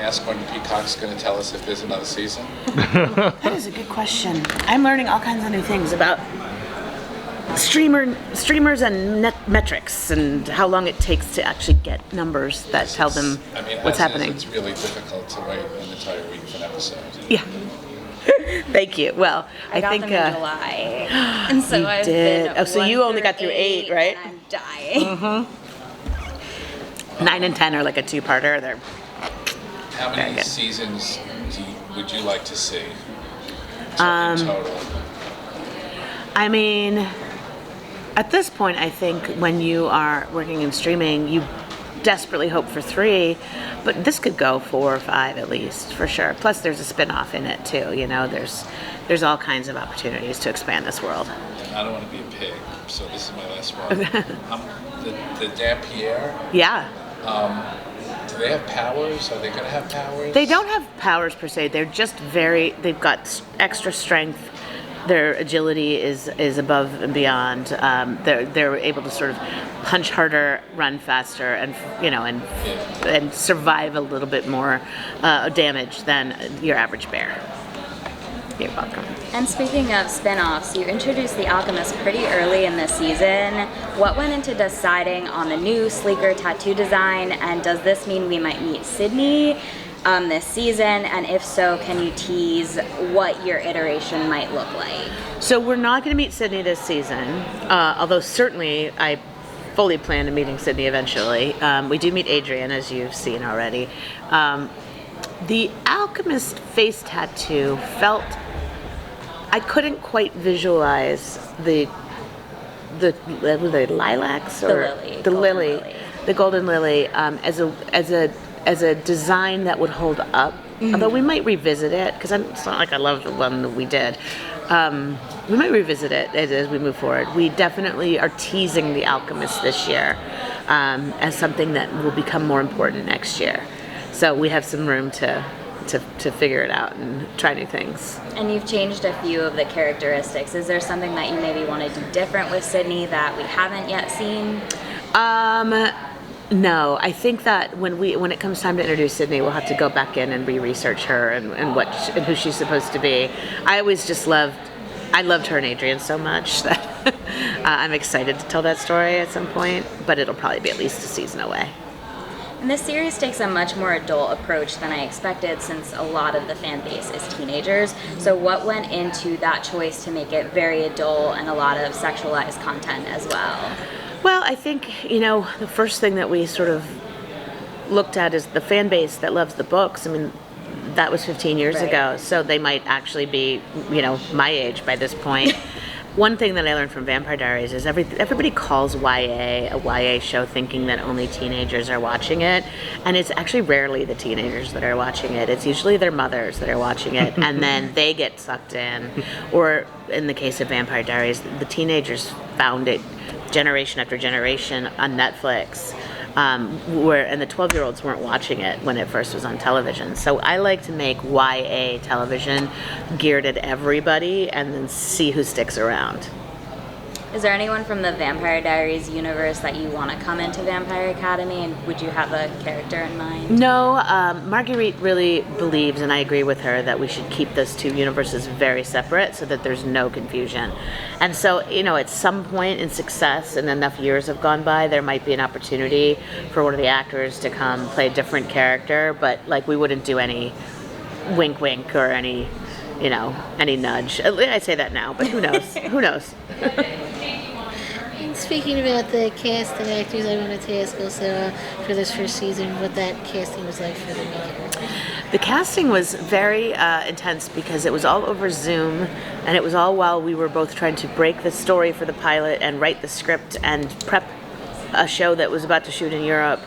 ask when Peacock's going to tell us if there's another season? That is a good question. I'm learning all kinds of new things about streamers and metrics and how long it takes to actually get numbers that tell them what's happening. It's really difficult to wait an entire week for an episode. Yeah. Thank you. Well, I got think them in July, and so I've did. been. Oh, so you only got through 8, right? And I'm dying. 9 and 10 are like a two-parter. They're How very many good. seasons would you like to see? In total. I mean, at this point, I think when you are working in streaming, you desperately hope for 3, but this could go 4 or 5 at least, for sure. Plus, there's a spin-off in it too. You know, there's all kinds of opportunities to expand this world. I don't want to be a pig, so this is my last one. The Dampier. Yeah. Do they have powers? Are they going to have powers? They don't have powers per se. They're just they've got extra strength. Their agility is above and beyond. They're able to sort of punch harder, run faster, and and survive a little bit more damage than your average bear. You're welcome. And speaking of spin-offs, you introduced the Alchemist pretty early in the season. What went into deciding on the new, sleeker tattoo design, and does this mean we might meet Sydney this season? And if so, can you tease what your iteration might look like? So we're not going to meet Sydney this season, although certainly I fully plan to meeting Sydney eventually. We do meet Adrian, as you've seen already. The Alchemist face tattoo felt... I couldn't quite visualize the lilacs or the lily, the golden lily, as a design that would hold up. Mm-hmm. Although we might revisit it, because it's not like I love the one that we did. We might revisit it as we move forward. We definitely are teasing the Alchemist this year as something that will become more important next year. So we have some room to figure it out and try new things. And you've changed a few of the characteristics. Is there something that you maybe want to do different with Sydney that we haven't yet seen? No, I think that when it comes time to introduce Sydney, we'll have to go back in and re-research her and who she's supposed to be. I loved her and Adrian so much that I'm excited to tell that story at some point, but it'll probably be at least a season away. And this series takes a much more adult approach than I expected, since a lot of the fan base is teenagers. So what went into that choice to make it very adult and a lot of sexualized content as well? Well, I think, the first thing that we sort of looked at is the fan base that loves the books. I mean, that was 15 years ago, so they might actually be, my age by this point. One thing that I learned from Vampire Diaries is everybody calls YA a YA show thinking that only teenagers are watching it, and it's actually rarely the teenagers that are watching it. It's usually their mothers that are watching it, and then they get sucked in. Or in the case of Vampire Diaries, the teenagers found it generation after generation on Netflix, and the 12-year-olds weren't watching it when it first was on television. So I like to make YA television geared at everybody and then see who sticks around. Is there anyone from the Vampire Diaries universe that you want to come into Vampire Academy, and would you have a character in mind? No, Marguerite really believes, and I agree with her, that we should keep those two universes very separate so that there's no confusion. And so, at some point in success and enough years have gone by, there might be an opportunity for one of the actors to come play a different character, but we wouldn't do any wink wink or any nudge. I say that now, but who knows? Who knows? Speaking about the cast and actors, I wanted to ask also for this first season what that casting was like for the maker. The casting was very intense because it was all over Zoom, and it was all while we were both trying to break the story for the pilot and write the script and prep a show that was about to shoot in Europe.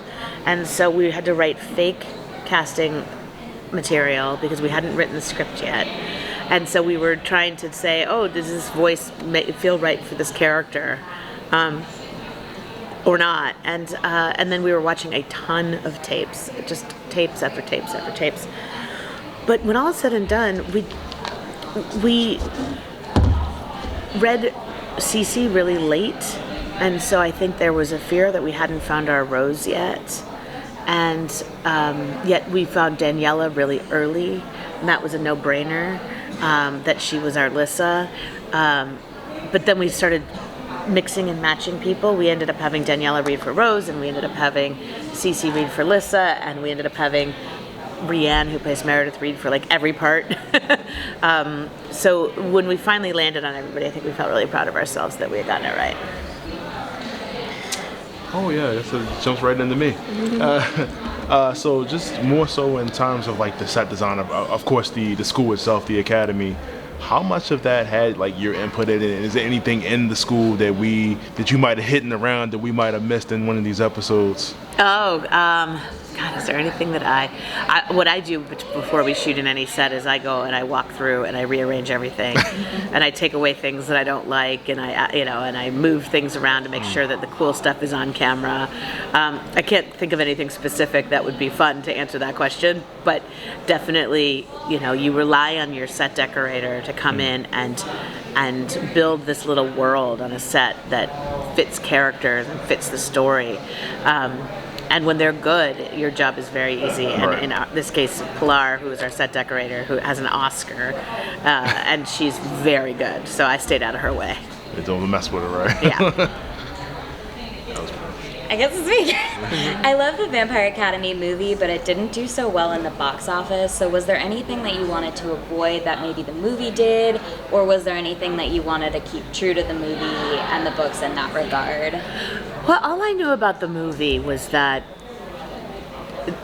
And so we had to write fake casting material because we hadn't written the script yet. And so we were trying to say, does this voice feel right for this character? Or not, and then we were watching a ton of tapes, just tapes after tapes after tapes. But when all is said and done, we read Sisi really late, and so I think there was a fear that we hadn't found our rose yet, and yet we found Daniela really early, and that was a no-brainer, that she was our Lissa. But then we started mixing and matching people. We ended up having Daniela read for Rose, and we ended up having Sisi read for Lissa, and we ended up having Rhian, who plays Meredith, read for like every part. So when we finally landed on everybody, I think we felt really proud of ourselves that we had gotten it right. Oh yeah, that jumps right into me. So just more so in terms of like the set design of course the school itself, the academy. How much of that had like your input in it? Is there anything in the school that you might have hidden around that we might have missed in one of these episodes? God, is there anything that what I do before we shoot in any set is I go and I walk through and I rearrange everything, and I take away things that I don't like, and I move things around to make sure that the cool stuff is on camera. I can't think of anything specific that would be fun to answer that question, but definitely, you rely on your set decorator to come in and build this little world on a set that fits characters and fits the story. And when they're good, your job is very easy. And in this case, Pilar, who is our set decorator, who has an Oscar, and she's very good. So I stayed out of her way. They don't mess with her, right? Yeah. I guess it's me. I love the Vampire Academy movie, but it didn't do so well in the box office. So was there anything that you wanted to avoid that maybe the movie did? Or was there anything that you wanted to keep true to the movie and the books in that regard? Well, all I knew about the movie was that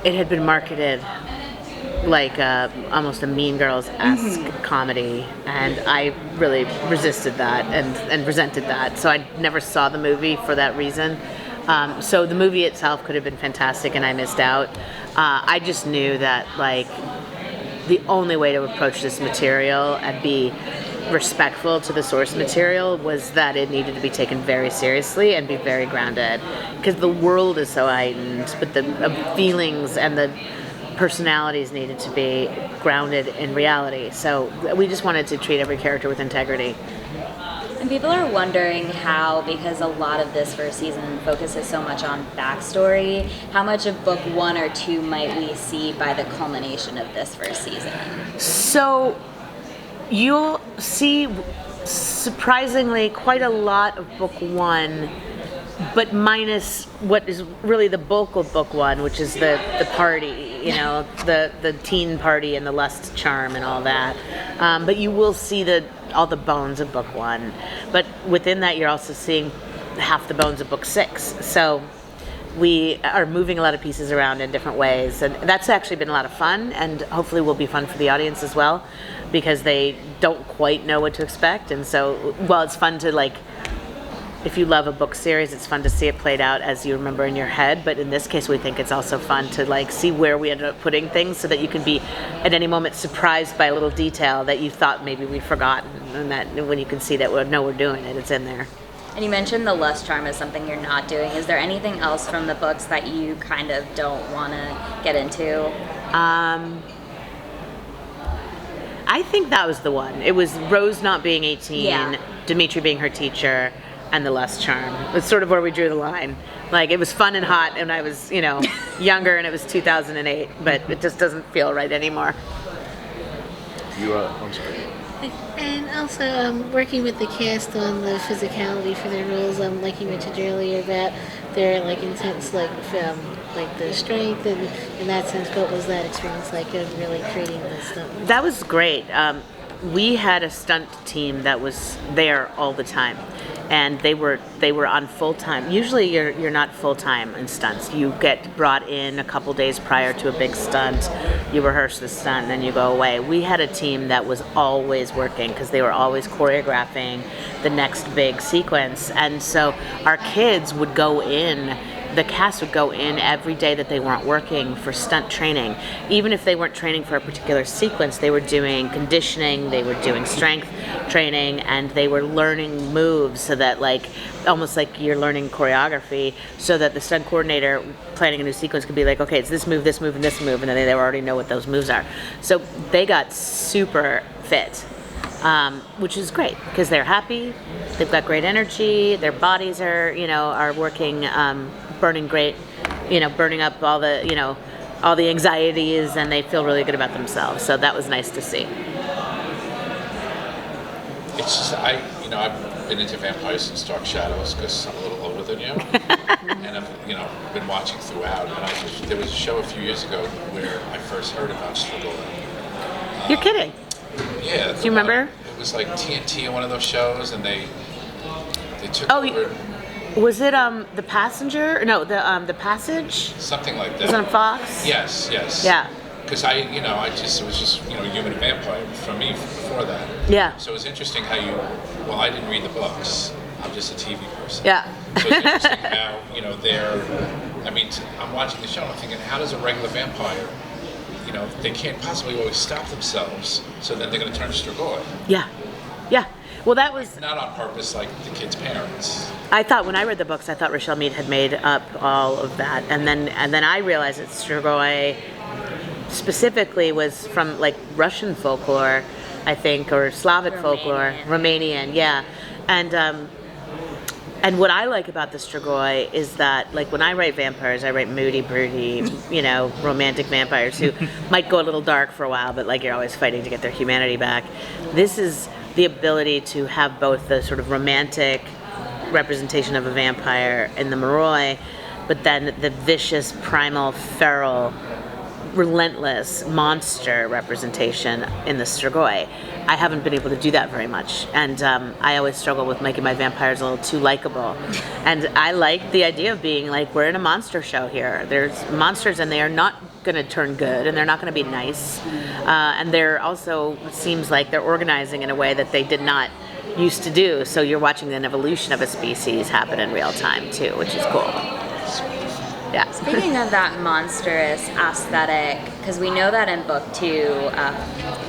it had been marketed like almost a Mean Girls-esque comedy, and I really resisted that and resented that. So I never saw the movie for that reason. So the movie itself could have been fantastic, and I missed out. I just knew that like the only way to approach this material and be respectful to the source material was that it needed to be taken very seriously and be very grounded, because the world is so heightened, but the feelings and the personalities needed to be grounded in reality. So we just wanted to treat every character with integrity. And people are wondering how, because a lot of this first season focuses so much on backstory, how much of book 1 or 2 might we see by the culmination of this first season? So you'll see, surprisingly, quite a lot of book 1, but minus what is really the bulk of book 1, which is the party, the teen party and the lust charm and all that. But you will see all the bones of book 1. But within that, you're also seeing half the bones of book 6. So we are moving a lot of pieces around in different ways, and that's actually been a lot of fun, and hopefully will be fun for the audience as well, because they don't quite know what to expect. And so, while it's fun to if you love a book series, it's fun to see it played out as you remember in your head, but in this case we think it's also fun to see where we ended up putting things, so that you can be at any moment surprised by a little detail that you thought maybe we'd forgotten, and that when you can see that we're doing it, it's in there. And you mentioned the lust charm is something you're not doing. Is there anything else from the books that you kind of don't want to get into? I think that was the one. It was Rose not being 18, Dimitri being her teacher, and the lust charm. It's sort of where we drew the line. It was fun and hot, and I was, younger, and it was 2008, but it just doesn't feel right anymore. I'm sorry. And also, working with the cast on the physicality for their roles, like you mentioned earlier, that they're intense, the strength, and in that sense, what was that experience like of really creating the stunt? That was great. We had a stunt team that was there all the time, and they were on full time. Usually you're not full time in stunts. You get brought in a couple days prior to a big stunt, you rehearse the stunt, and then you go away. We had a team that was always working, because they were always choreographing the next big sequence. And so our kids would go in, the cast would go in every day that they weren't working for stunt training. Even if they weren't training for a particular sequence, they were doing conditioning, they were doing strength training, and they were learning moves, so that almost like you're learning choreography, so that the stunt coordinator planning a new sequence could be like, okay, it's this move, and this move, and then they already know what those moves are. So they got super fit, which is great, because they're happy, they've got great energy, their bodies are working, burning great burning up all the anxieties, and they feel really good about themselves. So that was nice to see. It's just, I've been into vampires since Dark Shadows because I'm a little older than you, and I've, been watching throughout. And there was a show a few years ago where I first heard about Strigoi. You're kidding? Yeah. Do you remember? It was like TNT on one of those shows, and they took Oh, over. Was it The Passenger? No, the Passage? Something like that. Was it on Fox? Yes. Yeah. Because it was just Human and Vampire for me before that. Yeah. So it was interesting how I didn't read the books. I'm just a TV person. Yeah. So it's interesting how, I'm watching the show and I'm thinking, how does a regular vampire, they can't possibly always stop themselves, so then they're going to turn to Strigoi. Yeah. Well, that was... Not on purpose, like the kid's parents. I thought, when I read the books, I thought Rochelle Mead had made up all of that. And then I realized that Strigoi specifically was from, like, Russian folklore, I think, or Slavic folklore. Romanian, yeah. And what I like about the Strigoi is that, like, when I write vampires, I write moody, broody, romantic vampires who might go a little dark for a while, but, like, you're always fighting to get their humanity back. This is the ability to have both the sort of romantic representation of a vampire in the Moroi, but then the vicious, primal, feral, relentless monster representation in the Strigoi. I haven't been able to do that very much, and I always struggle with making my vampires a little too likable. And I like the idea of being like, we're in a monster show here. There's monsters, and they are not going to turn good, and they're not going to be nice. And they're also, it seems like they're organizing in a way that they did not used to do. So you're watching an evolution of a species happen in real time too, which is cool. Yeah. Speaking of that monstrous aesthetic, because we know that in book 2,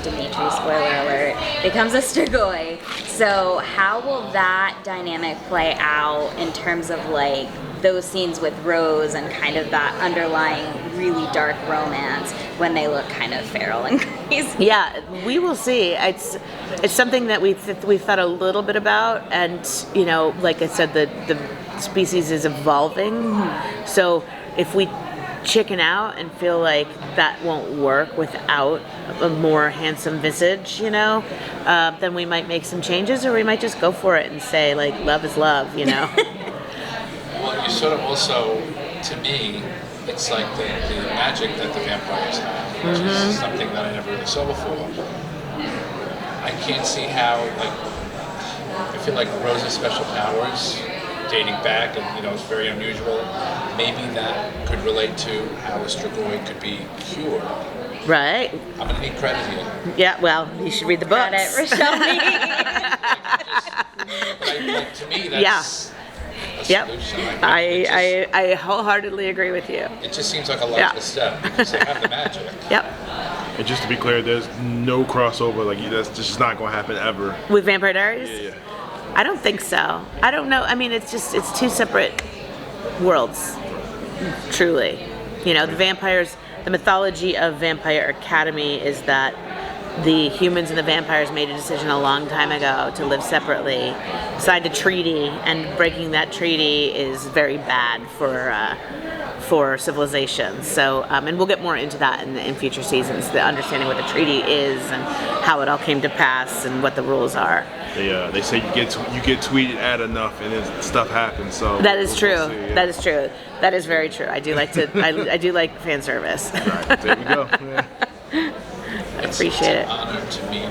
Dimitri, spoiler alert, becomes a Strigoi. So how will that dynamic play out in terms of like those scenes with Rose and kind of that underlying really dark romance when they look kind of feral and crazy? Yeah, we will see. It's something that we've thought a little bit about, and like I said, the species is evolving. So if we chicken out and feel like that won't work without a more handsome visage, then we might make some changes, or we might just go for it and say, like, love is love, Well, you sort of also, to me, it's like the magic that the vampires have, which is something that I never really saw before. I can't see how, I feel like Rose's special powers, dating back, and it's very unusual. Maybe that could relate to how a Strigoi could be cured. Right. I'm gonna need credit here. Yeah. Well, you should read the books. Credit, Rochelle Mead. But to me, that's a solution. I wholeheartedly agree with you. It just seems like a logical step because they have the magic. Yep. And just to be clear, there's no crossover. Like, that's just not going to happen ever. With Vampire Diaries? Yeah. I don't think so. I don't know. I mean, it's two separate worlds, truly. The vampires, the mythology of Vampire Academy is that the humans and the vampires made a decision a long time ago to live separately, signed a treaty, and breaking that treaty is very bad for civilization. So, and we'll get more into that in future seasons, the understanding what the treaty is and how it all came to pass and what the rules are. They say you get tweeted at enough and then stuff happens. So that is true. We'll see, yeah. That is true. That is very true. I do like to. I do like fan service. Right, there we go. Yeah. I appreciate it. It's an honor to meet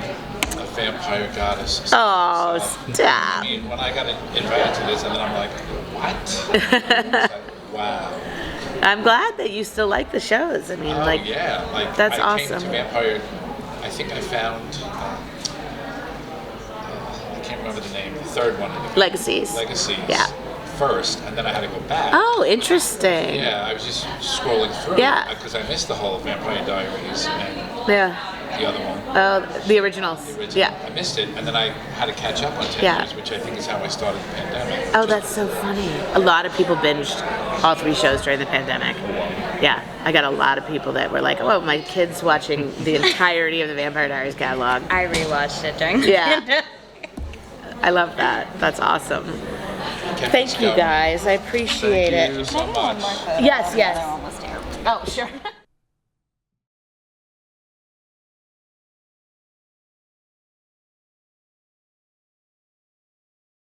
a vampire goddess. Oh, stop. I mean, when I got invited to this, and then I'm like, what? It's like, wow. I'm glad that you still like the shows. I mean, yeah, that's I awesome. came to Vampire. I think I found. I can't remember the name. The third one. Legacies. Yeah. First, and then I had to go back. Oh, interesting. Yeah, I was just scrolling through. Yeah. Because I missed the whole Vampire Diaries and the other one. Oh, the originals. The original. Yeah. I missed it, and then I had to catch up on 10 years, which I think is how I started the pandemic. Oh, that's so funny. A lot of people binged all 3 shows during the pandemic. Yeah, I got a lot of people that were like, oh, my kid's watching the entirety of the Vampire Diaries catalog. I rewatched it during the pandemic. I love that. That's awesome. Thank you guys. I appreciate Thank you it. so much. Yes, yes. Almost here. Oh, sure.